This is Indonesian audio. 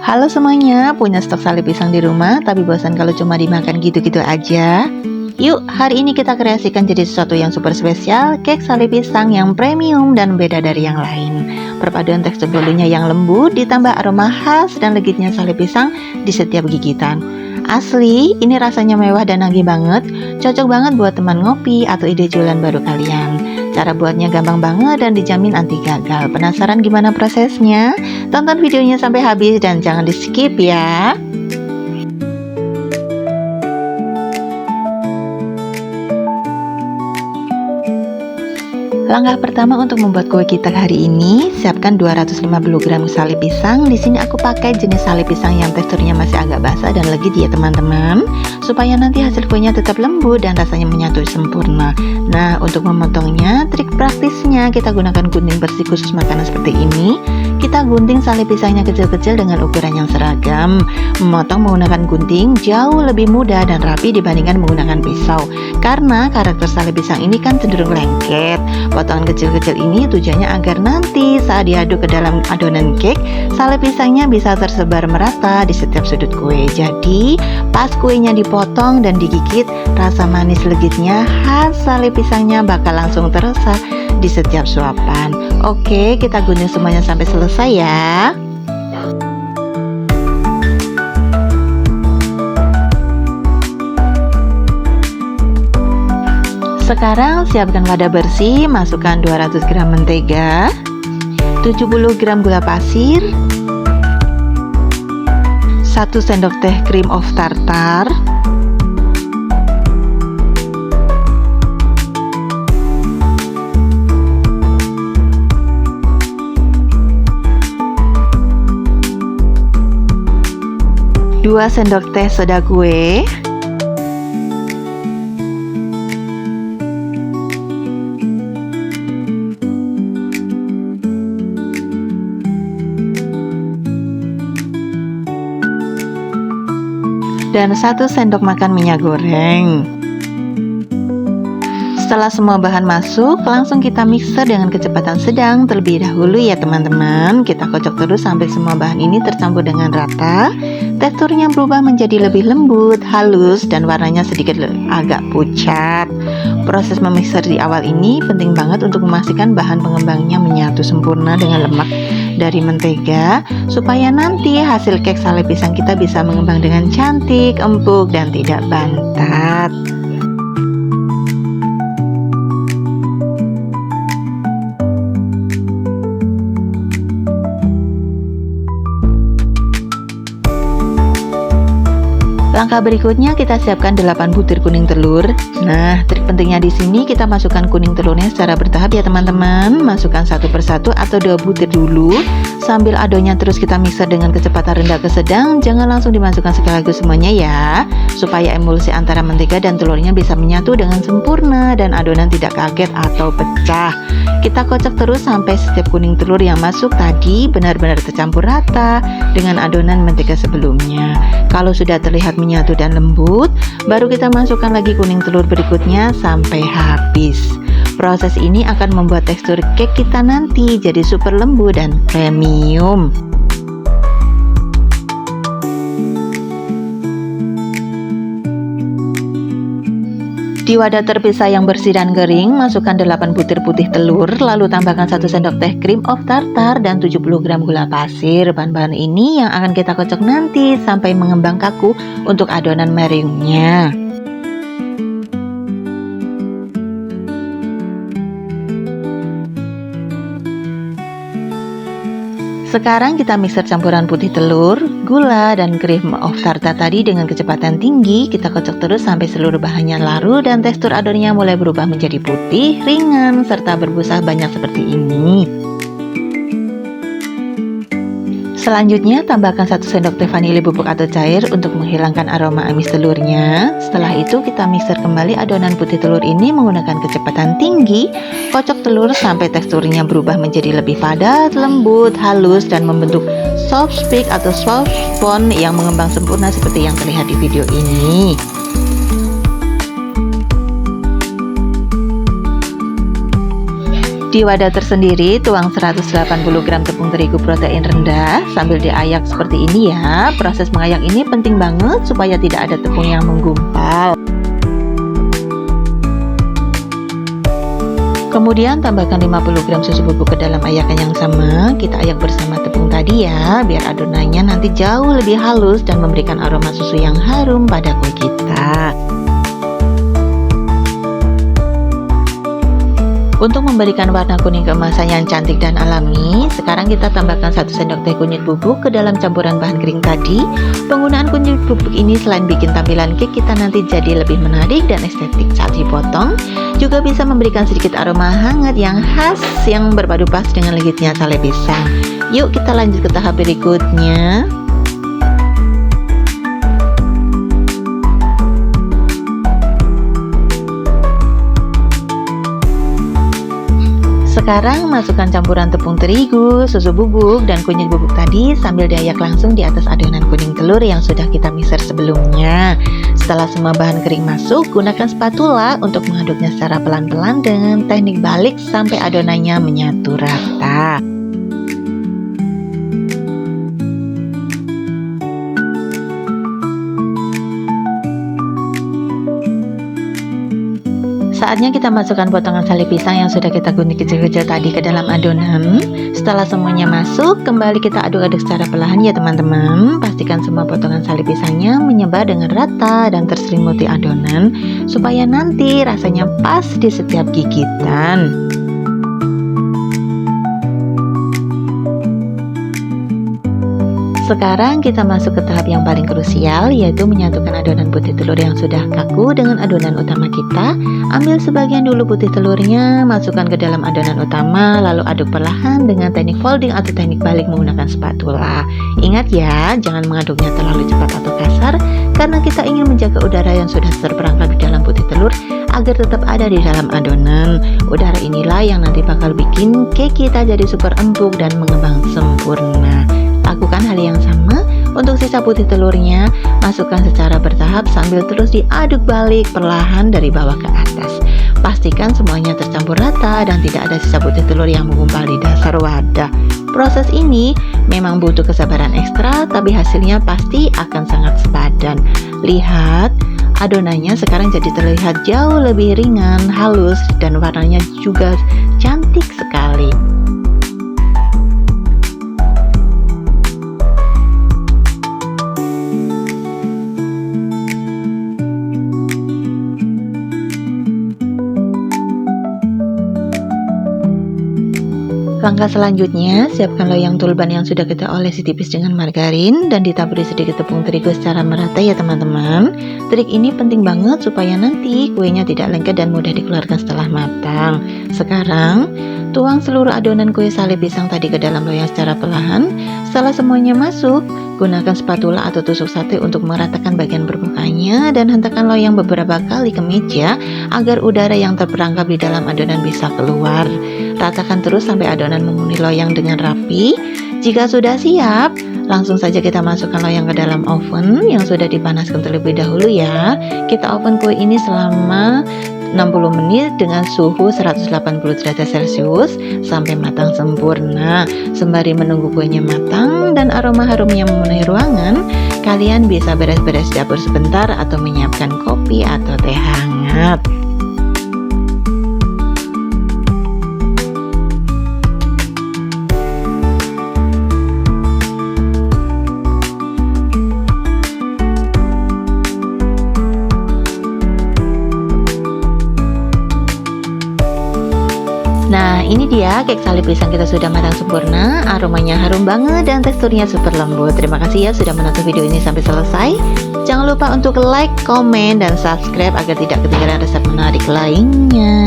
Halo semuanya, punya stok sale pisang di rumah tapi bosan kalau cuma dimakan gitu-gitu aja? Yuk, hari ini kita kreasikan jadi sesuatu yang super spesial, cake sale pisang yang premium dan beda dari yang lain. Perpaduan tekstur bolunya yang lembut ditambah aroma khas dan legitnya sale pisang di setiap gigitan. Asli, ini rasanya mewah dan nagih banget, cocok banget buat teman ngopi atau ide jualan baru kalian. Cara buatnya gampang banget dan dijamin anti gagal. Penasaran gimana prosesnya? Tonton videonya sampai habis dan jangan di skip ya. Langkah pertama untuk membuat kue kita hari ini, siapkan 250 gram sale pisang. Di sini aku pakai jenis sale pisang yang teksturnya masih agak basah dan legit ya teman-teman, supaya nanti hasil kuenya tetap lembut dan rasanya menyatu sempurna. Nah, untuk memotongnya, trik praktisnya kita gunakan gunting bersih khusus makanan seperti ini. Kita gunting sale pisangnya kecil-kecil dengan ukuran yang seragam. Memotong menggunakan gunting jauh lebih mudah dan rapi dibandingkan menggunakan pisau, karena karakter sale pisang ini kan cenderung lengket. Potongan kecil-kecil ini tujuannya agar nanti saat diaduk ke dalam adonan cake, sale pisangnya bisa tersebar merata di setiap sudut kue. Jadi, pas kuenya dipotong dan digigit, rasa manis legitnya khas sale pisangnya bakal langsung terasa di setiap suapan. Oke, kita gunting semuanya sampai selesai ya. Sekarang siapkan wadah bersih, masukkan 200 gram mentega, 70 gram gula pasir, 1 sendok teh cream of tartar, 2 sendok teh soda kue, dan 1 sendok makan minyak goreng. Setelah semua bahan masuk, langsung kita mixer dengan kecepatan sedang terlebih dahulu ya teman-teman. Kita kocok terus sampai semua bahan ini tercampur dengan rata. Teksturnya berubah menjadi lebih lembut, halus, dan warnanya sedikit agak pucat. Proses memixer di awal ini penting banget untuk memastikan bahan pengembangnya menyatu sempurna dengan lemak dari mentega, supaya nanti hasil cake sale pisang kita bisa mengembang dengan cantik, empuk, dan tidak bantat. Langkah berikutnya kita siapkan 8 butir kuning telur. Nah, trik pentingnya di sini kita masukkan kuning telurnya secara bertahap ya teman-teman. Masukkan satu persatu atau 2 butir dulu. Sambil adonnya terus kita mixer dengan kecepatan rendah ke sedang. Jangan langsung dimasukkan sekaligus semuanya ya, supaya emulsi antara mentega dan telurnya bisa menyatu dengan sempurna dan adonan tidak kaget atau pecah. Kita kocok terus sampai setiap kuning telur yang masuk tadi benar-benar tercampur rata dengan adonan mentega sebelumnya. Kalau sudah terlihat menyatu dan lembut, baru kita masukkan lagi kuning telur berikutnya sampai habis. Proses ini akan membuat tekstur cake kita nanti jadi super lembut dan premium. Di wadah terpisah yang bersih dan kering, masukkan 8 butir putih telur, lalu tambahkan 1 sendok teh cream of tartar dan 70 gram gula pasir. Bahan-bahan ini yang akan kita kocok nanti sampai mengembang kaku untuk adonan meringunya. Sekarang kita mixer campuran putih telur, gula, dan cream of tartar tadi dengan kecepatan tinggi. Kita kocok terus sampai seluruh bahannya larut dan tekstur adonannya mulai berubah menjadi putih, ringan, serta berbusa banyak seperti ini. Selanjutnya tambahkan 1 sendok teh vanili bubuk atau cair untuk menghilangkan aroma amis telurnya. Setelah itu kita mixer kembali adonan putih telur ini menggunakan kecepatan tinggi. Kocok telur sampai teksturnya berubah menjadi lebih padat, lembut, halus, dan membentuk soft stick atau soft sponge yang mengembang sempurna seperti yang terlihat di video ini. Di wadah tersendiri tuang 180 gram tepung terigu protein rendah sambil diayak seperti ini ya. Proses mengayak ini penting banget supaya tidak ada tepung yang menggumpal. Kemudian tambahkan 50 gram susu bubuk ke dalam ayakan yang sama. Kita ayak bersama tepung tadi ya, biar adonannya nanti jauh lebih halus dan memberikan aroma susu yang harum pada kue kita. Untuk memberikan warna kuning keemasan yang cantik dan alami, sekarang kita tambahkan 1 sendok teh kunyit bubuk ke dalam campuran bahan kering tadi. Penggunaan kunyit bubuk ini selain bikin tampilan cake kita nanti jadi lebih menarik dan estetik saat dipotong, juga bisa memberikan sedikit aroma hangat yang khas yang berpadu pas dengan legitnya sale pisang. Yuk kita lanjut ke tahap berikutnya. Sekarang masukkan campuran tepung terigu, susu bubuk, dan kunyit bubuk tadi sambil diayak langsung di atas adonan kuning telur yang sudah kita mixer sebelumnya. Setelah semua bahan kering masuk, gunakan spatula untuk mengaduknya secara pelan-pelan dengan teknik balik sampai adonannya menyatu rata. Saatnya kita masukkan potongan sale pisang yang sudah kita gunting kecil-kecil tadi ke dalam adonan. Setelah semuanya masuk, kembali kita aduk-aduk secara perlahan ya teman-teman. Pastikan semua potongan sale pisangnya menyebar dengan rata dan terselimuti adonan, supaya nanti rasanya pas di setiap gigitan. Sekarang kita masuk ke tahap yang paling krusial, yaitu menyatukan adonan putih telur yang sudah kaku dengan adonan utama kita. Ambil sebagian dulu putih telurnya, masukkan ke dalam adonan utama, lalu aduk perlahan dengan teknik folding atau teknik balik menggunakan spatula. Ingat ya, jangan mengaduknya terlalu cepat atau kasar, karena kita ingin menjaga udara yang sudah terperangkap di dalam putih telur agar tetap ada di dalam adonan. Udara inilah yang nanti bakal bikin cake kita jadi super empuk dan mengembang sempurna. Lakukan hal yang sama untuk sisa putih telurnya, masukkan secara bertahap sambil terus diaduk balik perlahan dari bawah ke atas. Pastikan semuanya tercampur rata dan tidak ada sisa putih telur yang menggumpal di dasar wadah. Proses ini memang butuh kesabaran ekstra, tapi hasilnya pasti akan sangat sepadan. Lihat, adonannya sekarang jadi terlihat jauh lebih ringan, halus, dan warnanya juga cantik sekali. Langkah selanjutnya, siapkan loyang tulban yang sudah kita olesi tipis dengan margarin dan ditaburi sedikit tepung terigu secara merata ya teman-teman. Trik ini penting banget supaya nanti kuenya tidak lengket dan mudah dikeluarkan setelah matang. Sekarang, tuang seluruh adonan kue sale pisang tadi ke dalam loyang secara perlahan. Setelah semuanya masuk, gunakan spatula atau tusuk sate untuk meratakan bagian permukaannya dan hentakan loyang beberapa kali ke meja agar udara yang terperangkap di dalam adonan bisa keluar. Ratakan terus sampai adonan memenuhi loyang dengan rapi. Jika sudah siap, langsung saja kita masukkan loyang ke dalam oven yang sudah dipanaskan terlebih dahulu ya. Kita oven kue ini selama 60 menit dengan suhu 180 derajat Celcius sampai matang sempurna. Sembari menunggu kuenya matang dan aroma harumnya memenuhi ruangan, kalian bisa beres-beres dapur sebentar atau menyiapkan kopi atau teh hangat. Nah, ini dia cake sale pisang kita sudah matang sempurna, aromanya harum banget dan teksturnya super lembut. Terima kasih ya sudah menonton video ini sampai selesai. Jangan lupa untuk like, komen, dan subscribe agar tidak ketinggalan resep menarik lainnya.